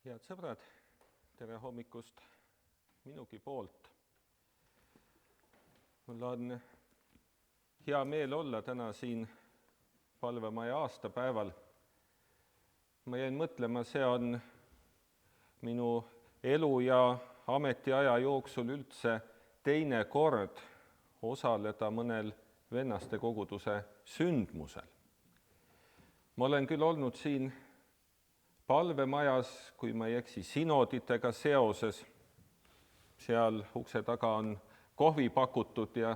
Head sõbrad, tere hommikust minugi poolt. Mul on hea meel olla täna siin palvemaja aastapäeval. Ma jäin mõtlema, see on minu elu ja ametiaja jooksul üldse teine kord osaleda mõnel vennaste koguduse sündmusel. Ma olen küll olnud siin palvemajas, kui ma ei eksi, sinoditega seoses. Seal ukse taga on kohvi pakutud ja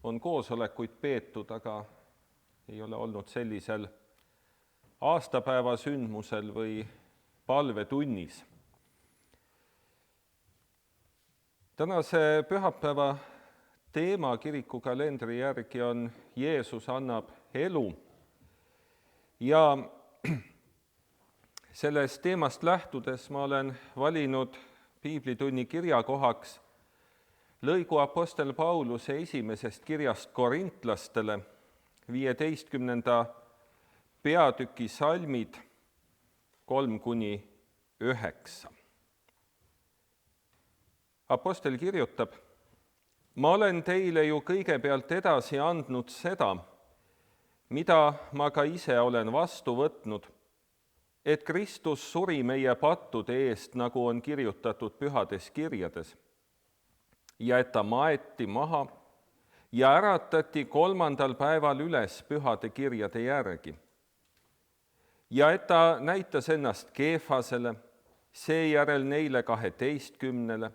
on koosolekuid peetud, aga ei ole olnud sellisel aastapäeva sündmusel või palvetunnis. Tänase pühapäeva teema kirikukalendri järgi on Jeesus annab elu ja sellest teemast lähtudes ma olen valinud piiblitunni kirjakohaks lõigu apostel Pauluse esimesest kirjast korintlastele, 15. peatüki salmid 3-9. Apostel kirjutab: ma olen teile ju kõigepealt edasi andnud seda, mida ma ka ise olen vastu võtnud, et Kristus suri meie pattude eest, nagu on kirjutatud pühades kirjades, ja et ta maeti maha ja äratati 3. päeval üles pühade kirjade järgi. Ja et ta näitas ennast Keefasele, seejärel neile 12,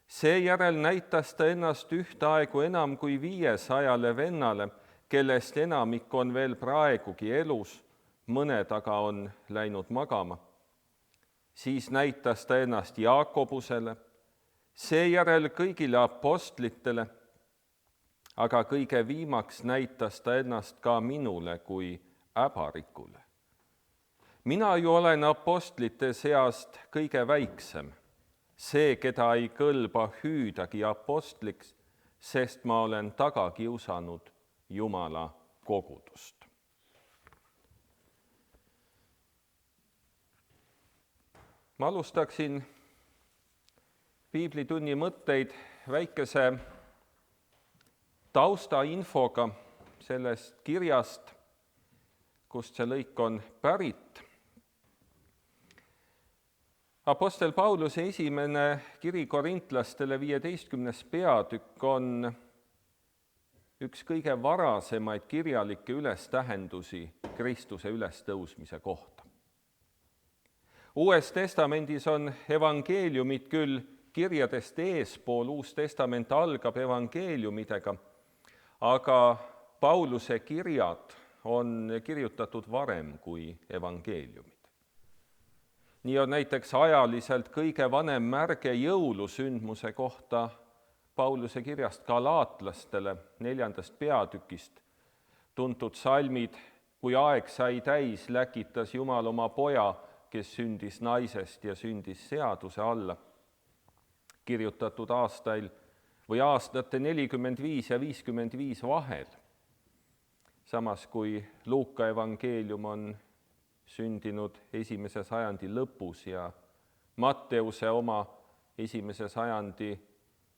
seejärel näitas ta ennast ühtaegu enam kui 500 vennale, kellest enamik on veel praegugi elus, mõned aga on läinud magama. Siis näitas ta ennast Jaakobusele, seejärel kõigile apostlitele, aga kõige viimaks näitas ta ennast ka minule kui äbarikule. Mina ju olen apostlite seast kõige väiksem, see, keda ei kõlba hüüdagi apostliks, sest ma olen taga kiusanud Jumala kogudust. Ma alustaksin piiblitunni mõtteid väikese taustainfoga sellest kirjast, kust see lõik on pärit. Apostel Pauluse esimene kiri korintlastele 15. peatükk on üks kõige varasemaid kirjalikke ülestähendusi Kristuse ülestõusmise kohta. Uues testamendis on evangeeliumid küll kirjadest eespool, Uus testament algab evangeeliumidega, aga Pauluse kirjad on kirjutatud varem kui evangeeliumid. Nii on näiteks ajaliselt kõige vanem märge jõulusündmuse kohta Pauluse kirjast galaatlastele 4. peatükist tuntud salmid: kui aeg sai täis, läkitas Jumal oma poja, kes sündis naisest ja sündis seaduse alla, kirjutatud aastate 45 ja 55 vahel. Samas kui Luuka evangeelium on sündinud 1. sajandi lõpus ja Matteuse oma 1. sajandi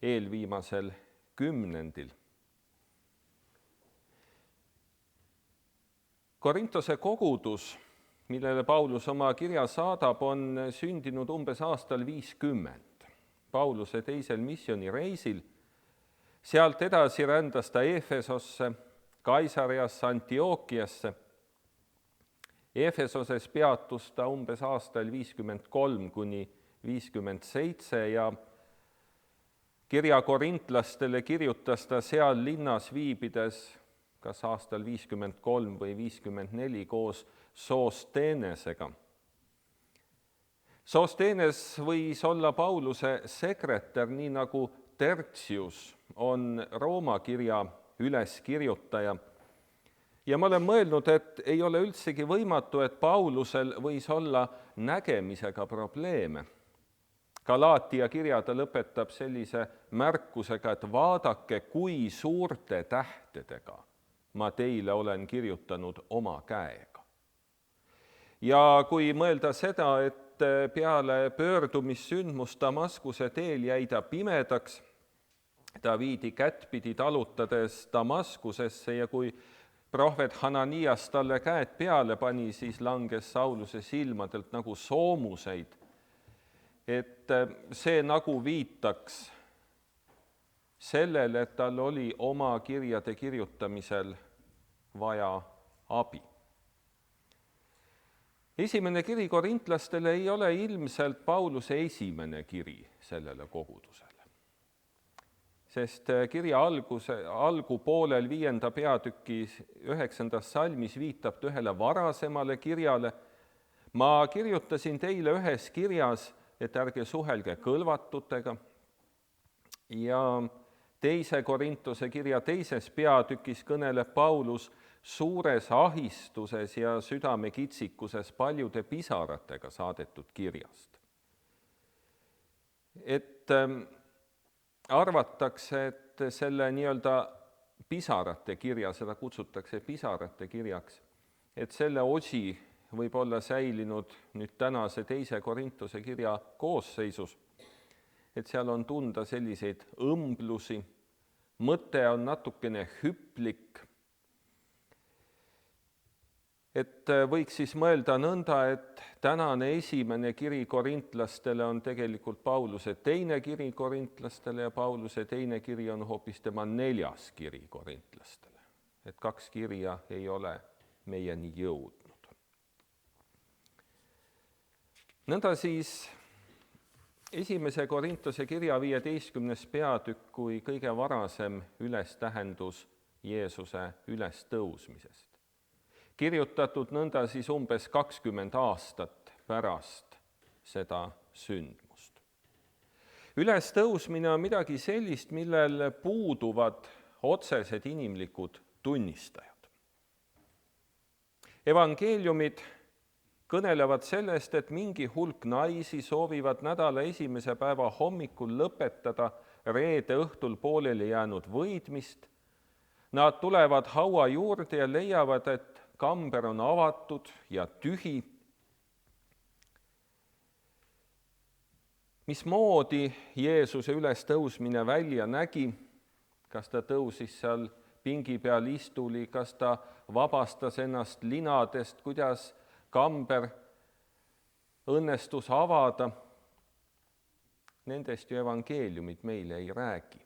eelviimasel kümnendil. Korintose kogudus, millele Paulus oma kirja saadab, on sündinud umbes aastal 50. Pauluse teisel missioonireisil. Sealt edasi rändas ta Efesosse, Kaisariasse, Antiookiasse. Efesoses peatus ta umbes aastal 53-57 ja kirja korintlastele kirjutas ta seal linnas viibides kas aastal 53 või 54 koos Soosteenesega. Soosteenes võis olla Pauluse sekretär, nii nagu Tertius on Rooma kirja üleskirjutaja. Ja ma olen mõelnud, et ei ole üldsegi võimatu, et Paulusel võis olla nägemisega probleeme. Galaatia kirja ta lõpetab sellise märkusega, et vaadake, kui suurte tähtedega ma teile olen kirjutanud oma käega. Ja kui mõelda seda, et peale pöördumissündmust Damaskuse teel jäi ta pimedaks, ta viidi kättpidi talutades Damaskusesse ja kui prohvet Hananias talle käed peale pani, siis langes Sauluse silmadelt nagu soomuseid. Et see nagu viitaks sellele, et tal oli oma kirjade kirjutamisel vaja abi. Esimene kiri korintlastele ei ole ilmselt Pauluse esimene kiri sellele kogudusele, sest kirja algupoolel 5. peatüki 9. salmis viitab ta ühele varasemale kirjale. Ma kirjutasin teile ühes kirjas, et ärge suhelge kõlvatutega, ja 2. Korintuse kirja 2. peatükis kõneleb Paulus suures ahistuses ja südamekitsikuses paljude pisaratega saadetud kirjast. Et arvatakse, et selle nii-öelda pisarate kirja, seda kutsutakse pisarate kirjaks, et selle osi võib olla säilinud nüüd tänase 2. Korintuse kirja koosseisus, et seal on tunda selliseid õmblusi, mõte on natukene hüplik. Et võiks siis mõelda nõnda, et tänane esimene kiri korintlastele on tegelikult Pauluse teine kiri korintlastele ja Pauluse teine kiri on hoopis tema 4. kiri korintlastele. Et 2 kirja ei ole meieni jõudnud. Nõnda siis 1. Korintuse kirja 15. peatükk kui kõige varasem ülestähendus Jeesuse ülestõusmisest. Kirjutatud nõnda siis umbes 20 aastat pärast seda sündmust. Ülestõusmine on midagi sellist, millel puuduvad otsesed inimlikud tunnistajad. Evangeeliumid kõnelevad sellest, et mingi hulk naisi soovivad nädala esimese päeva hommikul lõpetada reede õhtul pooleli jäänud võidmist. Nad tulevad haua juurde ja leiavad, et kamber on avatud ja tühi. Mismoodi Jeesuse ülestõusmine välja nägi? Kas ta tõusis seal pingi peal istuli, kas ta vabastas ennast linadest, kuidas kamber õnnestus avada? Nendest ju evangeeliumid meile ei räägi.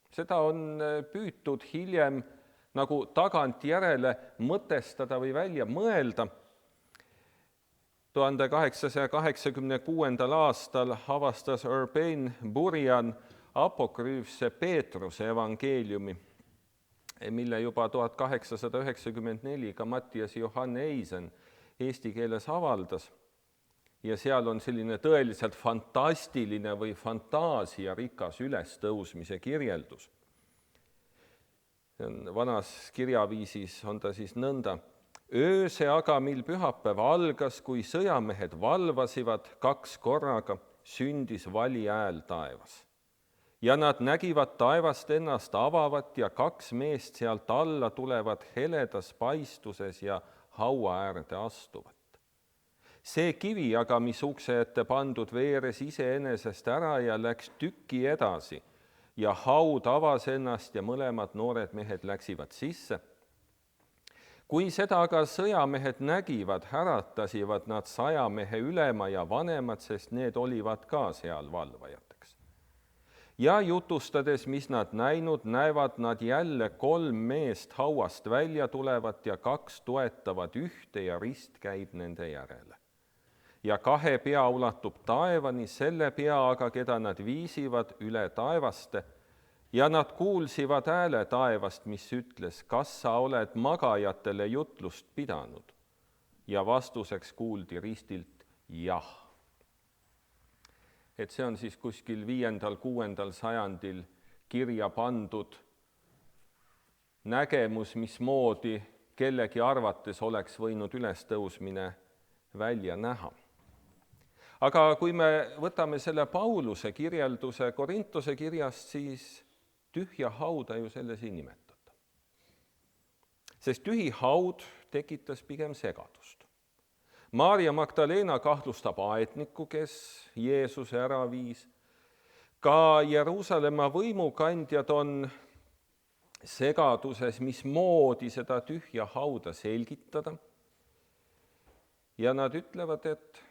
Seda on püütud hiljem nagu tagantjärele mõtestada või välja mõelda. 1886. aastal avastas Urbain Burian apokrüüfse Peetruse evangeeliumi, mille juba 1894 ka Mattias Johann Eisen eesti keeles avaldas. Ja seal on selline tõeliselt fantastiline või fantaasiarikas ülestõusmise kirjeldus. Vanas kirjaviisis on ta siis nõnda. Ööse aga, mil pühapäev algas, kui sõjamehed valvasivad 2 korraga, sündis vali hääl taevas. Ja nad nägivad taevast ennast avavat ja 2 meest sealt alla tulevad heledas paistuses ja haua äärde astuvat. See kivi aga, mis ukse ette pandud, veeres iseenesest ära ja läks tüki edasi. Ja haud avas ennast ja mõlemad noored mehed läksivad sisse. Kui seda aga sõjamehed nägivad, äratasivad nad 100 mehe ülema ja vanemad, sest need olivad ka seal valvajateks. Ja jutustades, mis nad näinud, näevad nad jälle 3 meest hauast välja tulevat ja 2 toetavad ühte ja rist käib nende järele. Ja 2 pea ulatub taevani, selle pea aga, keda nad viisivad üle taevaste, ja nad kuulsivad hääle taevast, mis ütles, kas sa oled magajatele jutlust pidanud? Ja vastuseks kuuldi ristilt jah. Et see on siis kuskil 5.–6. sajandil kirja pandud nägemus, mismoodi kellegi arvates oleks võinud ülestõusmine välja näha. Aga kui me võtame selle Pauluse kirjelduse Korintuse kirjast, siis tühja hauda ju selles ei nimetata. Sest tühi haud tekitas pigem segadust. Maarja Magdalena kahtlustab aednikku, kes Jeesuse ära viis. Ka Jeruusalemma võimukandjad on segaduses, mismoodi seda tühja hauda selgitada. Ja nad ütlevad, et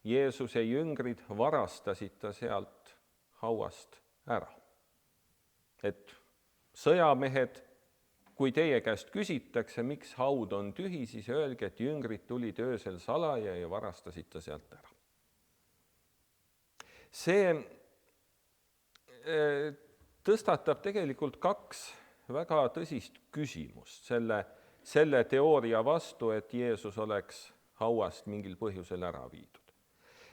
Jeesuse jüngrid varastasid ta sealt hauast ära. Et sõjamehed, kui teie käest küsitakse, miks haud on tühi, siis öelge, et jüngrid tulid öösel salaja ja varastasid ta sealt ära. See tõstatab tegelikult kaks väga tõsist küsimust selle teooria vastu, et Jeesus oleks hauast mingil põhjusel ära viidud.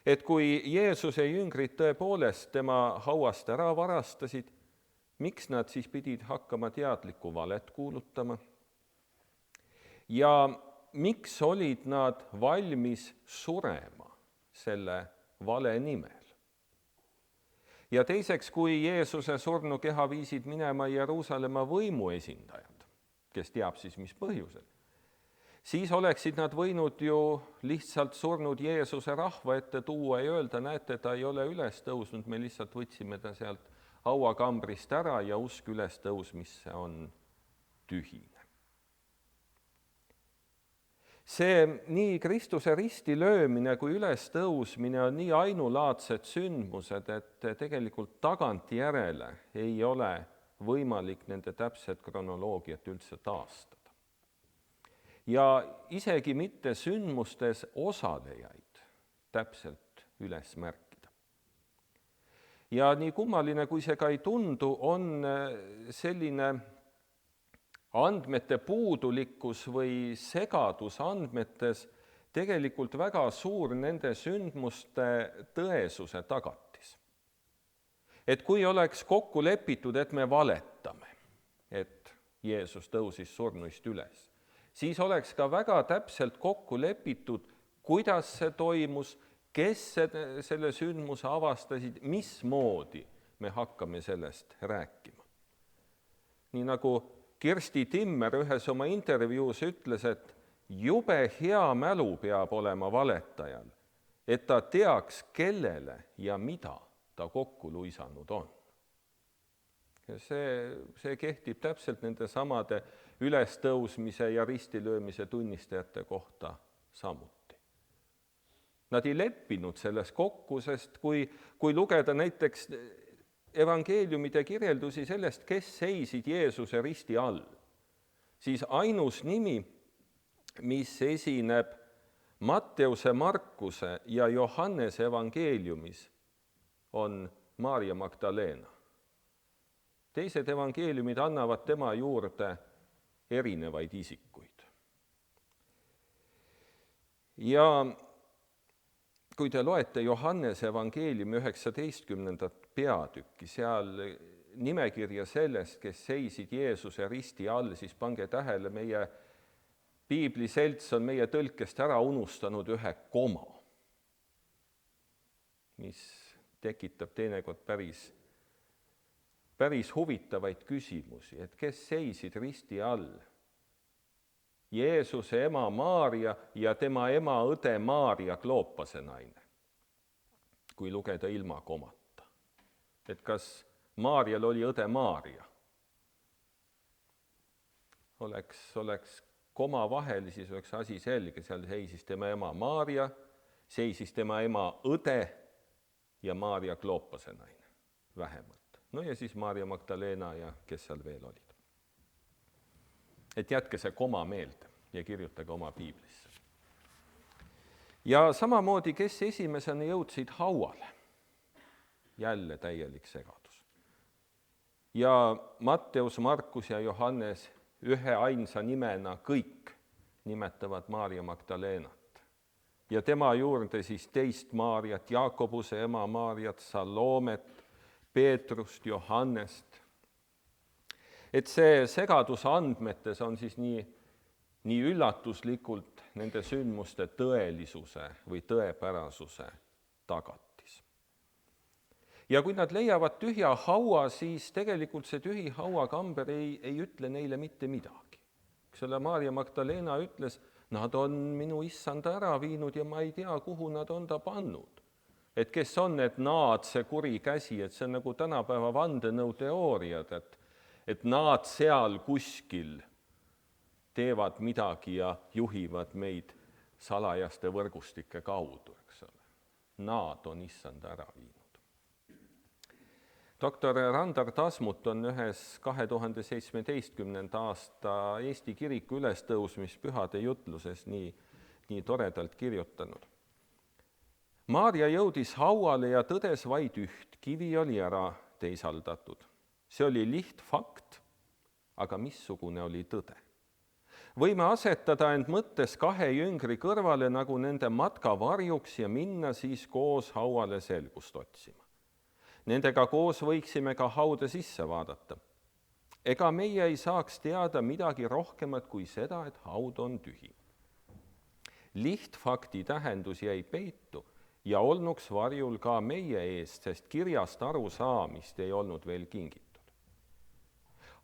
Et kui Jeesuse jüngrid tõepoolest tema hauast ära varastasid, miks nad siis pidid hakkama teadlikku valet kuulutama? Ja miks olid nad valmis surema selle vale nimel? Ja teiseks, kui Jeesuse surnu keha viisid minema Jeruusalemma võimu esindajad, kes teab siis mis põhjusel, siis oleksid nad võinud ju lihtsalt surnud Jeesuse rahva ette tuua ja öelda, näete, ta ei ole üles tõusnud, me lihtsalt võtsime ta sealt hauakambrist ära ja usk üles tõusmisse on tühine. See nii Kristuse risti löömine kui üles tõusmine on nii ainulaadsed sündmused, et tegelikult tagantjärele ei ole võimalik nende täpset kronoloogiat üldse taastada. Ja isegi mitte sündmustes osalejaid täpselt üles märkida. Ja nii kummaline, kui see ka ei tundu, on selline andmete puudulikkus või segadus andmetes tegelikult väga suur nende sündmuste tõesuse tagatis. Et kui oleks kokku lepitud, et me valetame, et Jeesus tõusis surnuist üles, siis oleks ka väga täpselt kokku lepitud, kuidas see toimus, kes selle sündmuse avastasid, mismoodi me hakkame sellest rääkima. Nii nagu Kirsti Timmer ühes oma intervjuus ütles, et jube hea mälu peab olema valetajal, et ta teaks, kellele ja mida ta kokku luisanud on. Ja see kehtib täpselt nende samade ülestõusmise ja ristilöömise tunnistajate kohta samuti. Nad ei leppinud selles kokku, sest kui lugeda näiteks evangeeliumide kirjeldusi sellest, kes seisid Jeesuse risti all, siis ainus nimi, mis esineb Matteuse, Markuse ja Johannese evangeeliumis, on Maarja Magdalena. Teised evangeeliumid annavad tema juurde erinevaid isikuid. Ja kui te loete Johannese evangeeliumi 19. peatükki, seal nimekirja sellest, kes seisid Jeesuse risti all, siis pange tähele, meie piibliselts on meie tõlkest ära unustanud ühe koma, mis tekitab teinekord päris huvitavaid küsimusi, et kes seisid risti all. Jeesuse ema Maarja ja tema ema õde Maarja Kloopase naine, kui lugeda ilma komata. Et kas Maarjal oli õde Maarja? Oleks koma vahel, siis oleks asi selge, seal seisis tema ema Maarja, seisis tema ema õde ja Maarja Kloopase naine, vähemalt. No ja siis Maarja Magdalena ja kes seal veel olid. Et jätke see koma meelde ja kirjutage oma piiblisse. Ja samamoodi, kes esimesena jõudsid hauale? Jälle täielik segadus. Ja Matteus, Markus ja Johannes ühe ainsa nimena kõik nimetavad Maarja Magdalenat. Ja tema juurde siis teist Maarjat, Jaakobuse ema Maarjat, Salomet, Peetrust, Johannest. Et see segadus andmetes on siis nii üllatuslikult nende sündmuste tõelisuse või tõepärasuse tagatis. Ja kui nad leiavad tühja haua, siis tegelikult see tühi hauakamber ei ütle neile mitte midagi. Selle Maarja Magdalena ütles, nad on minu issanda ära viinud ja ma ei tea, kuhu nad on ta pannud. Et kes on need naad, see kuri käsi, et see on nagu tänapäeva vandenõuteooriad, et naad seal kuskil teevad midagi ja juhivad meid salajaste võrgustike kaudu, eks ole. Naad on issanda ära viinud. Doktor Randar Tasmut on ühes 2017. aasta Eesti kiriku ülestõusmispühade jutluses nii toredalt kirjutanud. Maarja jõudis hauale ja tõdes vaid üht, kivi oli ära teisaldatud. See oli lihtfakt, aga missugune oli tõde? Võime asetada end mõttes 2 jüngri kõrvale nagu nende matka varjuks ja minna siis koos hauale selgust otsima. Nendega koos võiksime ka haude sisse vaadata. Ega meie ei saaks teada midagi rohkemat kui seda, et haud on tühi. Lihtfakti tähendus jäi peitu ja olnuks varjul ka meie eest, sest kirjast arusaamist ei olnud veel kingitud.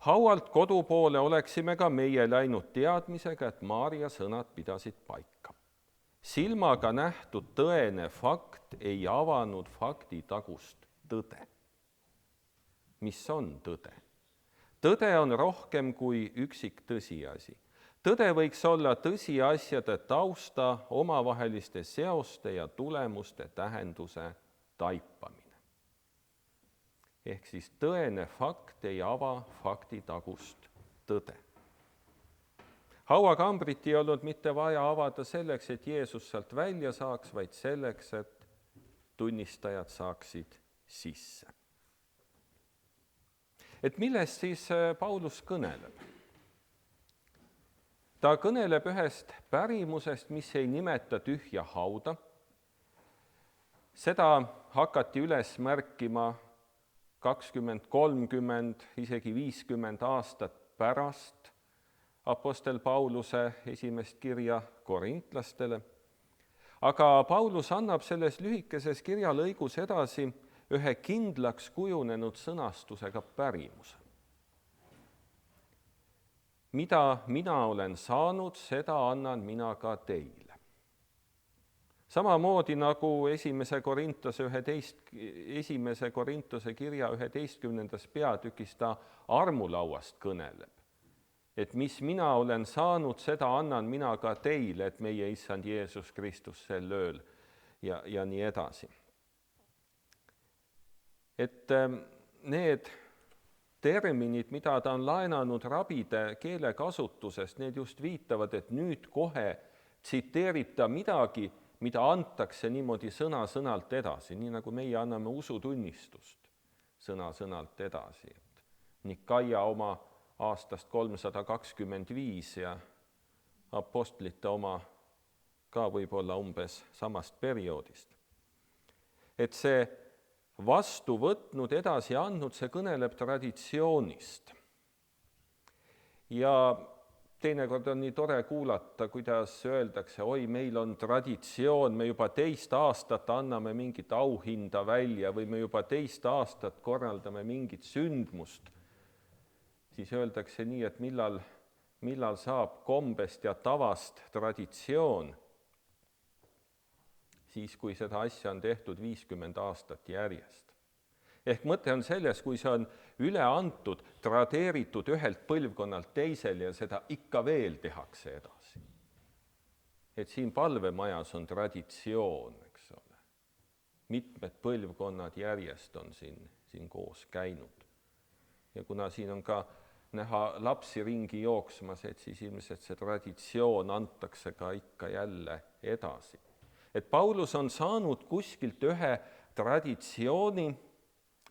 Haualt kodu poole oleksime ka meie läinud teadmisega, et Maarja sõnad pidasid paika. Silmaga nähtud tõene fakt ei avanud fakti tagust tõde. Mis on tõde? Tõde on rohkem kui üksik tõsiasi. Tõde võiks olla tõsiasjade tausta, omavaheliste seoste ja tulemuste tähenduse taipamine. Ehk siis tõene fakt ei ava fakti tagust tõde. Hauakambrit ei olnud mitte vaja avada selleks, et Jeesus sealt välja saaks, vaid selleks, et tunnistajad saaksid sisse. Et millest siis Paulus kõneleb? Ta kõneleb ühest pärimusest, mis ei nimeta tühja hauda. Seda hakati üles märkima 20, 30, isegi 50 aastat pärast apostel Pauluse esimest kirja korintlastele. Aga Paulus annab selles lühikeses kirjalõigus edasi ühe kindlaks kujunenud sõnastusega pärimuse. Mida mina olen saanud, seda annan mina ka teile. Samamoodi nagu esimese Korintuse kirja 11. peatükis ta armulauast kõneleb. Et mis mina olen saanud, seda annan mina ka teile, et meie issand Jeesus Kristus sel ööl ja nii edasi. Et need terminid, mida ta on laenanud rabide keelekasutusest, need just viitavad, et nüüd kohe tsiteerib ta midagi, mida antakse niimoodi sõna-sõnalt edasi, nii nagu meie anname usutunnistust sõna-sõnalt edasi. Nikaia oma aastast 325 ja apostlite oma ka võib-olla umbes samast perioodist. Et see vastu võtnud, edasi andnud, see kõneleb traditsioonist. Ja teinekord on nii tore kuulata, kuidas öeldakse, oi, meil on traditsioon, me juba 2 aastat anname mingit auhinda välja või me juba 2 aastat korraldame mingit sündmust. Siis öeldakse nii, et millal saab kombest ja tavast traditsioon, siis kui seda asja on tehtud 50 aastat järjest. Ehk mõte on selles, kui see on üle antud, tradeeritud ühelt põlvkonnalt teisele ja seda ikka veel tehakse edasi. Et siin palvemajas on traditsioon, eks ole. Mitmed põlvkonnad järjest on siin koos käinud. Ja kuna siin on ka näha lapsi ringi jooksmas, et siis ilmselt see traditsioon antakse ka ikka jälle edasi. Et Paulus on saanud kuskilt ühe traditsiooni,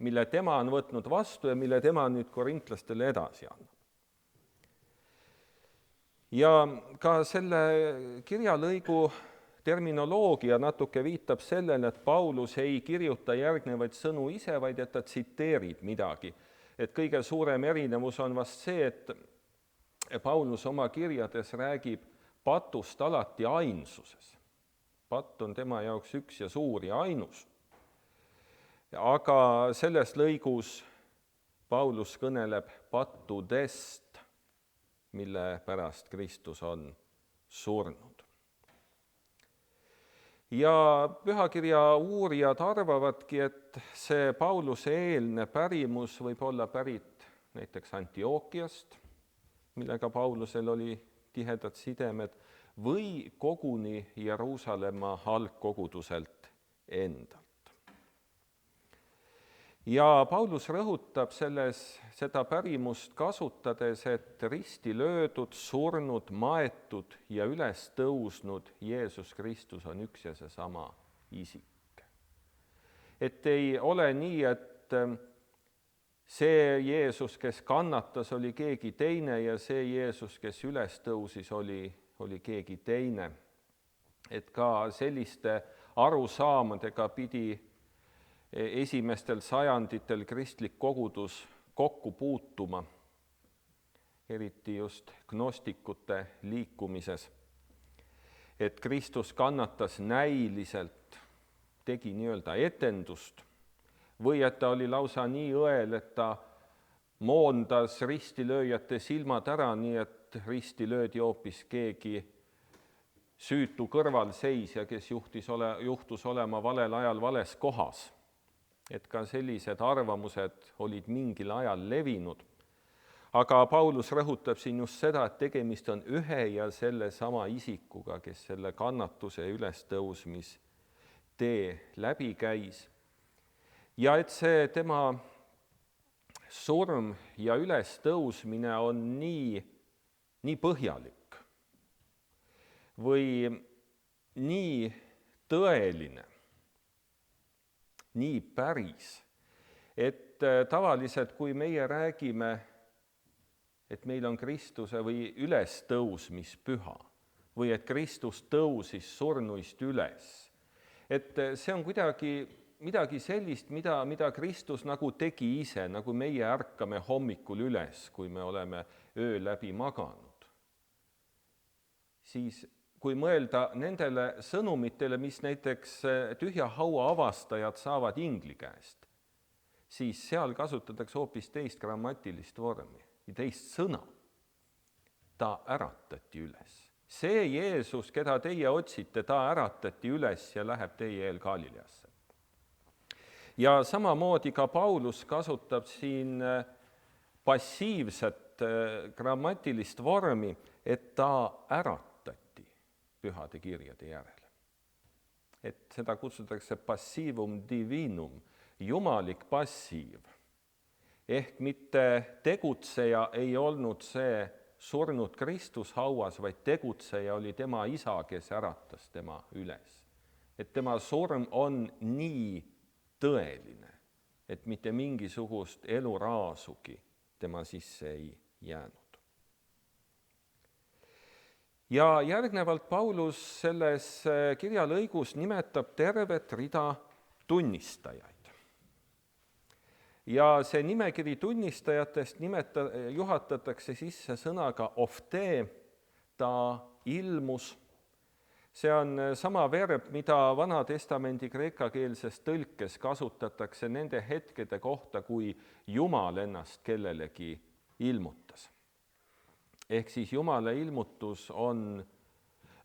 mille tema on võtnud vastu ja mille tema nüüd korintlastele edasi annab. Ja ka selle kirjalõigu terminoloogia natuke viitab sellele, et Paulus ei kirjuta järgnevaid sõnu ise, vaid et ta tsiteerib midagi. Et kõige suurem erinevus on vast see, et Paulus oma kirjades räägib patust alati ainsuses. Patt on tema jaoks üks ja suur ja ainus. Aga selles lõigus Paulus kõneleb pattudest, mille pärast Kristus on surnud. Ja pühakirja uurijad arvavadki, et see Pauluse eelne pärimus võib olla pärit näiteks Antiookiast, millega Paulusel oli tihedad sidemed, või koguni Jeruusalemma algkoguduselt endalt. Ja Paulus rõhutab seda pärimust kasutades, et risti löödud, surnud, maetud ja üles tõusnud Jeesus Kristus on üks ja seesama isik. Et ei ole nii, et see Jeesus, kes kannatas, oli keegi teine ja see Jeesus, kes üles tõusis, oli keegi teine. Et ka selliste arusaamadega pidi esimestel sajanditel kristlik kogudus kokku puutuma, eriti just gnostikute liikumises. Et Kristus kannatas näiliselt, tegi nii-öelda etendust, või et ta oli lausa nii õel, et ta moondas ristilööjate silmad ära, nii et risti löödi hoopis keegi süütu kõrvalseisja, kes juhtus olema valel ajal vales kohas. Et ka sellised arvamused olid mingil ajal levinud. Aga Paulus rõhutab siin just seda, et tegemist on ühe ja sellesama isikuga, kes selle kannatuse ülestõusmis tee läbi käis. Ja et see tema surm ja ülestõusmine on nii põhjalik või nii tõeline, nii päris, et tavaliselt, kui meie räägime, et meil on Kristuse või ülestõusmispüha või et Kristus tõusis surnuist üles, et see on kuidagi midagi sellist, mida Kristus nagu tegi ise, nagu meie ärkame hommikul üles, kui me oleme öö läbi maganud. Siis kui mõelda nendele sõnumitele, mis näiteks tühja haua avastajad saavad ingli käest, siis seal kasutatakse hoopis teist grammatilist vormi ja teist sõna. Ta äratati üles. See Jeesus, keda teie otsite, ta äratati üles ja läheb teie eel Galileasse. Ja samamoodi ka Paulus kasutab siin passiivset grammatilist vormi, et ta äratati pühade kirjade järele. Et seda kutsutakse passivum divinum, jumalik passiiv. Ehk mitte tegutseja ei olnud see surnud Kristus hauas, vaid tegutseja oli tema isa, kes äratas tema üles. Et tema surm on nii tõeline, et mitte mingisugust eluraasugi tema sisse ei jäänud. Ja järgnevalt Paulus selles kirjalõigus nimetab tervet rida tunnistajaid. Ja see nimekiri tunnistajatest juhatatakse sisse sõnaga ofte, ta ilmus. See on sama verb, mida Vana-testamendi kreekakeelses tõlkes kasutatakse nende hetkede kohta, kui Jumal ennast kellelegi ilmutas. Ehk siis Jumala ilmutus on,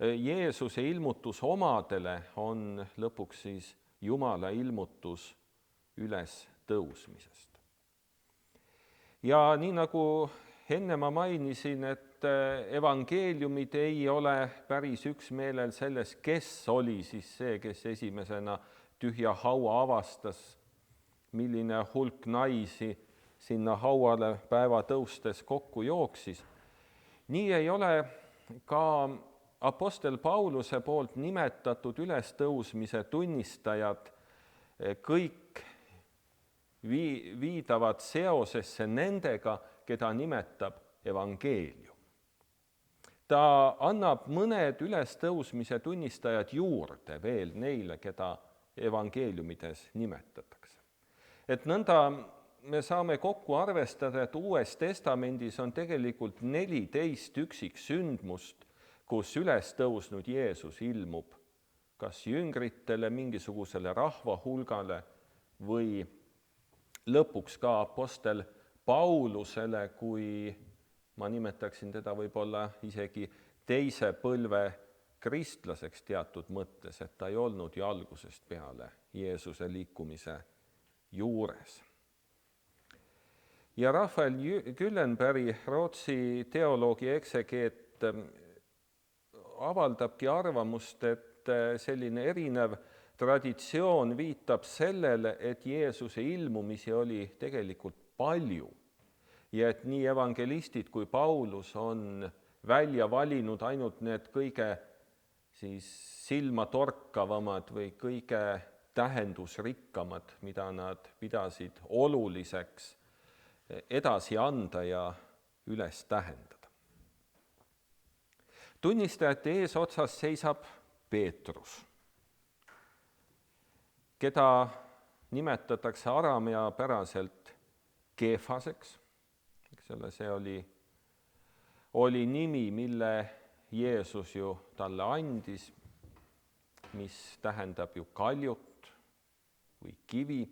Jeesuse ilmutus omadele on lõpuks siis Jumala ilmutus ülestõusmisest. Ja nii nagu enne ma mainisin, et evangeeliumid ei ole päris üksmeelel selles, kes oli siis see, kes esimesena tühja haua avastas, milline hulk naisi sinna hauale päeva tõustes kokku jooksis. Nii ei ole ka apostel Pauluse poolt nimetatud ülestõusmise tunnistajad kõik viidavad seosesse nendega, keda nimetab evangeelium. Ta annab mõned ülestõusmise tunnistajad juurde veel neile, keda evangeeliumides nimetatakse. Et nõnda me saame kokku arvestada, et Uues Testamendis on tegelikult 14 üksiksündmust, kus ülestõusnud Jeesus ilmub kas jüngritele, mingisugusele rahvahulgale või lõpuks ka apostel Paulusele, kui ma nimetaksin teda võib-olla isegi teise põlve kristlaseks teatud mõttes, et ta ei olnud ju algusest peale Jeesuse liikumise juures. Ja Rafael Gyllenberg, Rootsi teoloogi eksegeet, avaldabki arvamust, et selline erinev traditsioon viitab sellele, et Jeesuse ilmumisi oli tegelikult palju ja et nii evangelistid kui Paulus on välja valinud ainult need kõige silmatorkavamad või kõige tähendusrikkamad, mida nad pidasid oluliseks edasi anda ja üles tähendada. Tunnistajate eesotsas seisab Peetrus, keda nimetatakse arameapäraselt Keefaseks. See oli nimi, mille Jeesus ju talle andis, mis tähendab ju kaljut või kivi.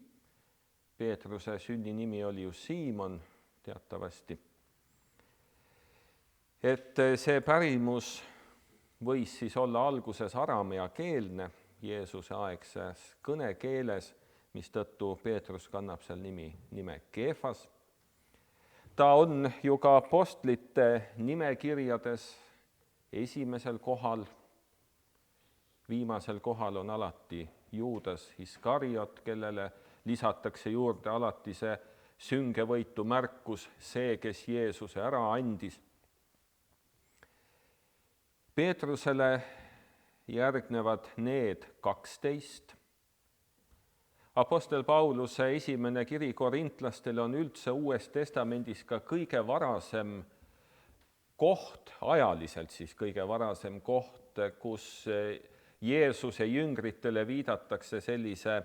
Peetruse sünninimi oli ju Siimon teatavasti. Et see pärimus võis siis olla alguses arameakeelne Jeesuse aegses kõnekeeles, mistõttu Peetrus kannab seal nime Keefas. Ta on ju ka apostlite nimekirjades esimesel kohal. Viimasel kohal on alati Juudas Iskariot, kellele lisatakse juurde alati see süngevõitu märkus, see, kes Jeesuse ära andis. Peetrusele järgnevad need 12. Apostel Pauluse esimene kiri korintlastele on üldse Uues Testamendis ka kõige varasem koht, ajaliselt siis kõige varasem koht, kus Jeesuse jüngritele viidatakse sellise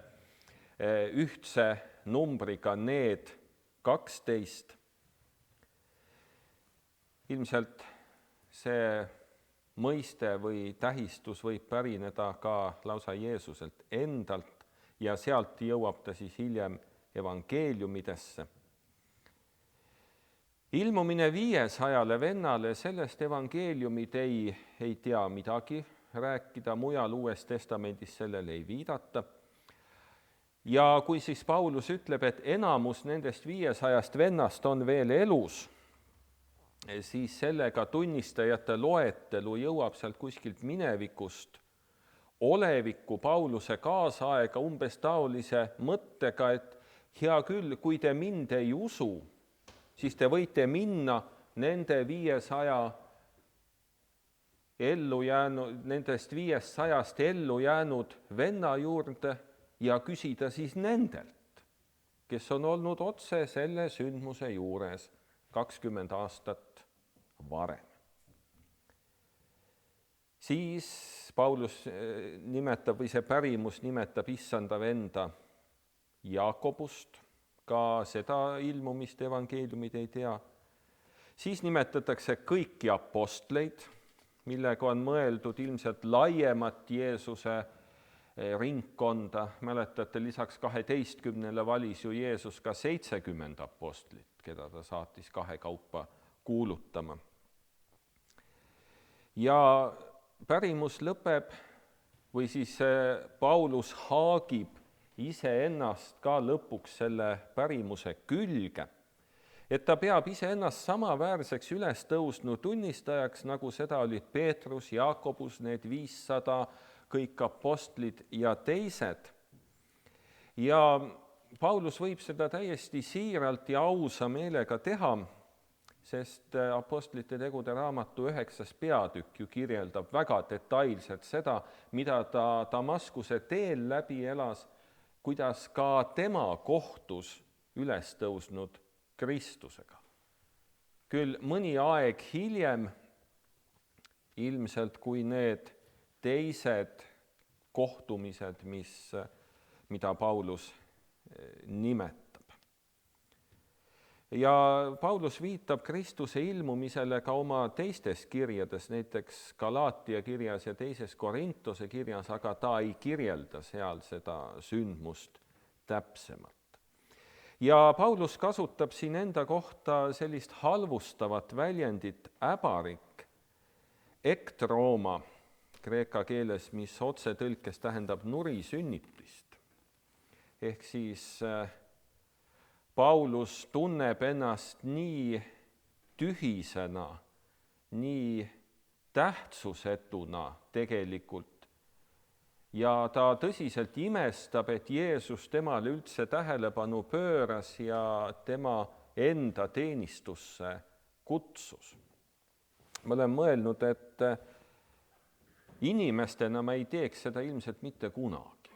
ühtse numbriga need 12. Ilmselt see mõiste või tähistus võib pärineda ka lausa Jeesuselt endalt ja sealt jõuab ta siis hiljem evangeeliumidesse. Ilmumine 500 vennale, sellest evangeeliumid ei tea midagi rääkida, mujal Uues Testamendis sellele ei viidata. Ja kui siis Paulus ütleb, et enamus nendest 500 vennast on veel elus, siis sellega tunnistajate loetelu jõuab sealt kuskilt minevikust oleviku Pauluse kaasaega umbes taolise mõttega, et hea küll, kui te mind ei usu, siis te võite minna nende 500 nendest 500 ellu jäänud venna juurde ja küsida siis nendelt, kes on olnud otse selle sündmuse juures 20 aastat varem. Siis Paulus nimetab või see pärimus nimetab issanda venda Jaakobust, ka seda ilmumist evangeeliumid ei tea. Siis nimetatakse kõiki apostleid, millega on mõeldud ilmselt laiemat Jeesuse ringkonda. Mäletate, lisaks 12 valis ju Jeesus ka 70 apostlit, keda ta saatis kahekaupa kuulutama. Ja pärimus lõpeb või siis Paulus haagib iseennast ka lõpuks selle pärimuse külge, et ta peab iseennast samaväärseks üles tõusnud tunnistajaks, nagu seda olid Peetrus, Jaakobus, need 500, kõik apostlid ja teised. Ja Paulus võib seda täiesti siiralt ja ausa meelega teha, sest apostlite tegude raamatu 9. peatükk ju kirjeldab väga detailselt seda, mida ta Damaskuse teel läbi elas, kuidas ka tema kohtus üles tõusnud Kristusega. Küll mõni aeg hiljem, ilmselt kui need teised kohtumised, mida Paulus nimetab. Ja Paulus viitab Kristuse ilmumisele ka oma teistes kirjades, näiteks Galaatia kirjas ja 2. Korintuse kirjas, aga ta ei kirjelda seal seda sündmust täpsemalt. Ja Paulus kasutab siin enda kohta sellist halvustavat väljendit äbarik, ektrooma, kreeka keeles, mis otsetõlkes tähendab nurisünnitist. Ehk siis Paulus tunneb ennast nii tühisena, nii tähtsusetuna tegelikult ja ta tõsiselt imestab, et Jeesus temale üldse tähelepanu pööras ja tema enda teenistusse kutsus. Ma olen mõelnud, et inimestena me ei teeks seda ilmselt mitte kunagi.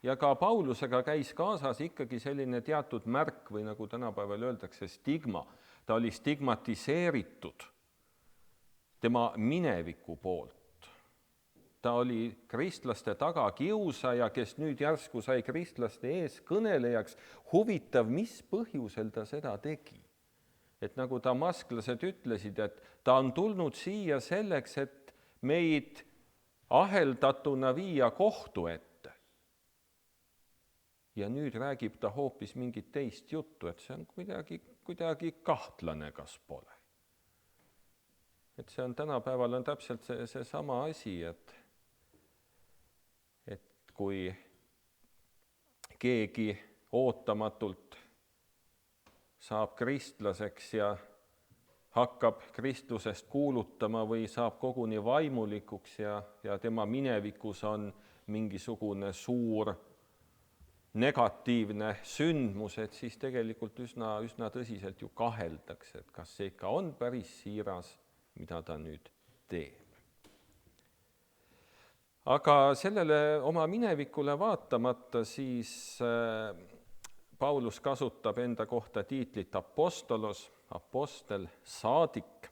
Ja ka Paulusega käis kaasas ikkagi selline teatud märk või nagu tänapäeval öeldakse, stigma. Ta oli stigmatiseeritud tema mineviku poolt. Ta oli kristlaste tagakiusaja, kes nüüd järsku sai kristlaste ees kõnelejaks. Huvitav, mis põhjusel ta seda tegi. Et nagu damasklased ütlesid, et ta on tulnud siia selleks, et meid aheldatuna viia kohtu ette. Ja nüüd räägib ta hoopis mingit teist juttu, et see on kuidagi kahtlane, kas pole. Et see on tänapäeval on täpselt see sama asi, et kui keegi ootamatult saab kristlaseks ja hakkab kristlusest kuulutama või saab koguni vaimulikuks ja tema minevikus on mingisugune suur negatiivne sündmus, et siis tegelikult üsna tõsiselt ju kaheldakse, et kas see ikka on päris siiras, mida ta nüüd teeb. Aga sellele oma minevikule vaatamata siis Paulus kasutab enda kohta tiitlit apostolos, apostel, saadik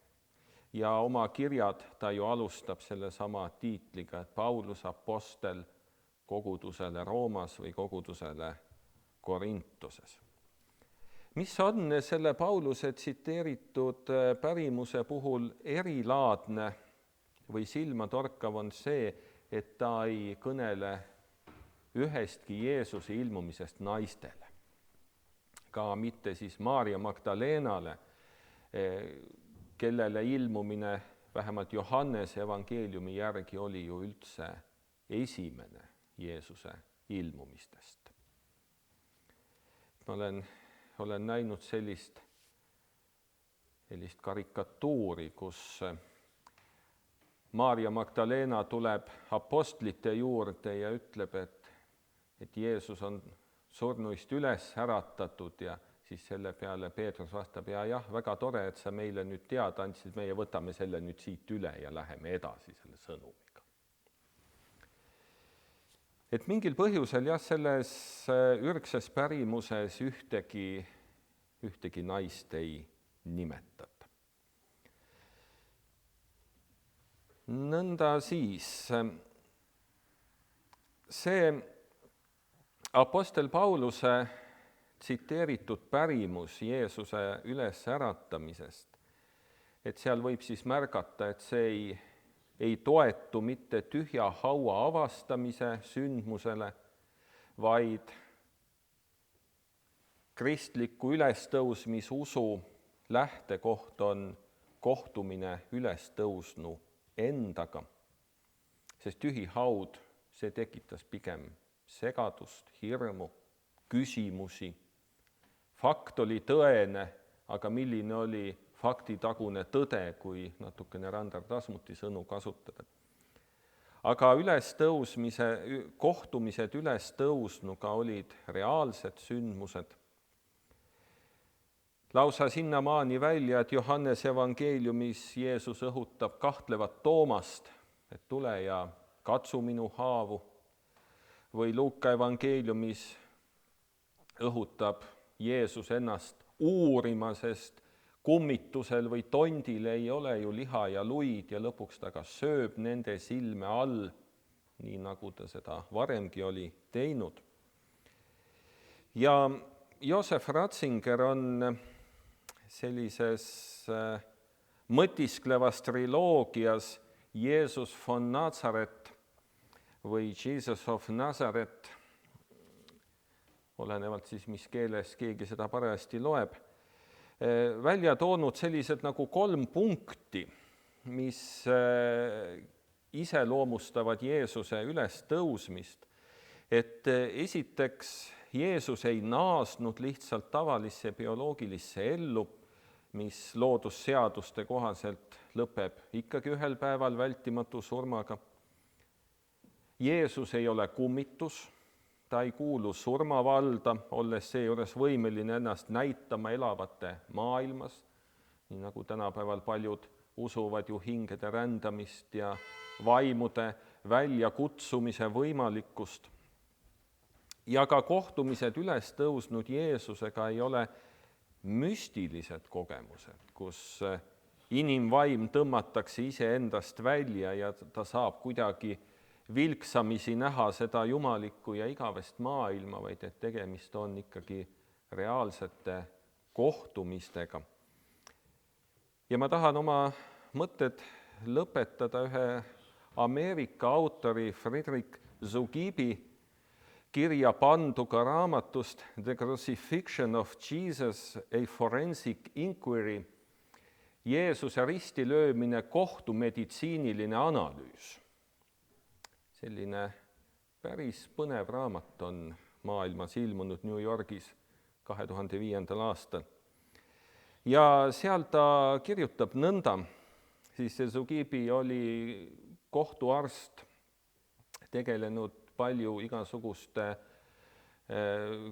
ja oma kirjad ta ju alustab selle sama tiitliga, et Paulus apostel kogudusele Roomas või kogudusele Korintoses. Mis on selle Pauluse tsiteeritud pärimuse puhul erilaadne või silmatorkav on see, et ta ei kõnele ühestki Jeesuse ilmumisest naistele. Ka mitte siis Maarja Magdalenale, kellele ilmumine vähemalt Johannese evangeeliumi järgi oli ju üldse esimene Jeesuse ilmumistest. Ma olen näinud sellist karikatuuri, kus Maarja Magdalena tuleb apostlite juurde ja ütleb, et Jeesus on surnuist üles äratatud ja siis selle peale Peetrus vastab, jah, väga tore, et sa meile nüüd teada andsid, meie võtame selle nüüd siit üle ja läheme edasi selle sõnumiga. Et mingil põhjusel selles ürgses pärimuses ühtegi naist ei nimetata. Nõnda siis, see apostel Pauluse tsiteeritud pärimus Jeesuse ülesäratamisest, et seal võib siis märgata, et see ei toetu mitte tühja haua avastamise sündmusele, vaid kristliku ülestõusmisusu lähtekoht on kohtumine ülestõusnu endaga, sest tühi haud, see tekitas pigem segadust, hirmu, küsimusi. Fakt oli tõene, aga milline oli faktitagune tõde, kui natukene Randar Tasmuti sõnu kasutada. Aga kohtumised ülestõusnuga olid reaalsed sündmused. Lausa sinnamaani välja, et Johannese evangeeliumis Jeesus õhutab kahtlevat Toomast, et tule ja katsu minu haavu, või Luuka evangeeliumis õhutab Jeesus ennast uurima, sest kummitusel või tondil ei ole ju liha ja luid ja lõpuks ta ka sööb nende silme all, nii nagu ta seda varemgi oli teinud. Ja Joseph Ratzinger on sellises mõtisklevas triloogias Jeesus von Nazaret või Jesus of Nazareth, olenevalt siis, mis keeles keegi seda parajasti loeb, välja toonud sellised nagu 3 punkti, mis iseloomustavad Jeesuse ülestõusmist, et esiteks Jeesus ei naasnud lihtsalt tavalisse bioloogilisse ellu, mis loodusseaduste kohaselt lõpeb ikkagi ühel päeval vältimatu surmaga. Jeesus ei ole kummitus, ta ei kuulu surmavalda, olles seejuures võimeline ennast näitama elavate maailmas, nii nagu tänapäeval paljud usuvad ju hingede rändamist ja vaimude väljakutsumise võimalikkust. Ja ka kohtumised üles tõusnud Jeesusega ei ole müstilised kogemused, kus inimvaim tõmmatakse iseendast välja ja ta saab kuidagi vilksamisi näha seda jumalikku ja igavest maailma, vaid et tegemist on ikkagi reaalsete kohtumistega. Ja ma tahan oma mõtted lõpetada ühe Ameerika autori Frederick Zugibi kirja panduga raamatust The Crucifixion of Jesus, a Forensic Inquiry, Jeesuse ristilöömine kohtumeditsiiniline analüüs. Selline päris põnev raamat on maailmas ilmunud New Yorgis 2005. aastal. Ja seal ta kirjutab nõnda, siis Zugibi oli kohtuarst, tegelenud palju igasuguste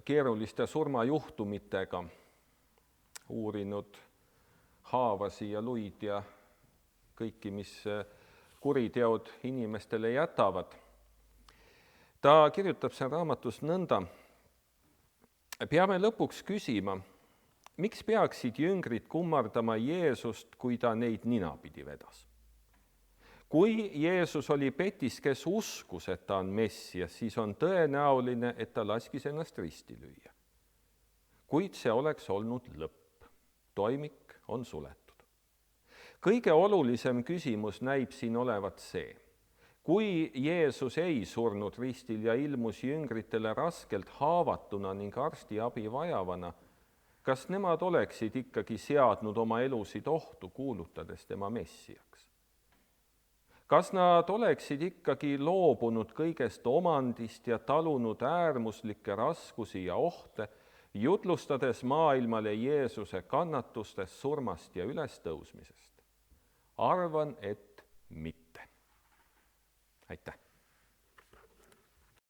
keeruliste surmajuhtumitega, uurinud haavasi ja luid ja kõiki, mis kuriteod inimestele jätavad. Ta kirjutab seal raamatus nõnda: peame lõpuks küsima, miks peaksid jüngrid kummardama Jeesust, kui ta neid ninapidi vedas? Kui Jeesus oli petis, kes uskus, et ta on Messias, siis on tõenäoline, et ta laskis ennast risti lüüa. Kuid see oleks olnud lõpp. Toimik on suletud. Kõige olulisem küsimus näib siin olevat see: kui Jeesus ei surnud ristil ja ilmus jüngritele raskelt haavatuna ning arstiabi vajavana, kas nemad oleksid ikkagi seadnud oma elusid ohtu, kuulutades tema Messiaks? Kas nad oleksid ikkagi loobunud kõigest omandist ja talunud äärmuslikke raskusi ja ohte, jutlustades maailmale Jeesuse kannatustest, surmast ja ülestõusmisest? Arvan, et mitte. Aitäh!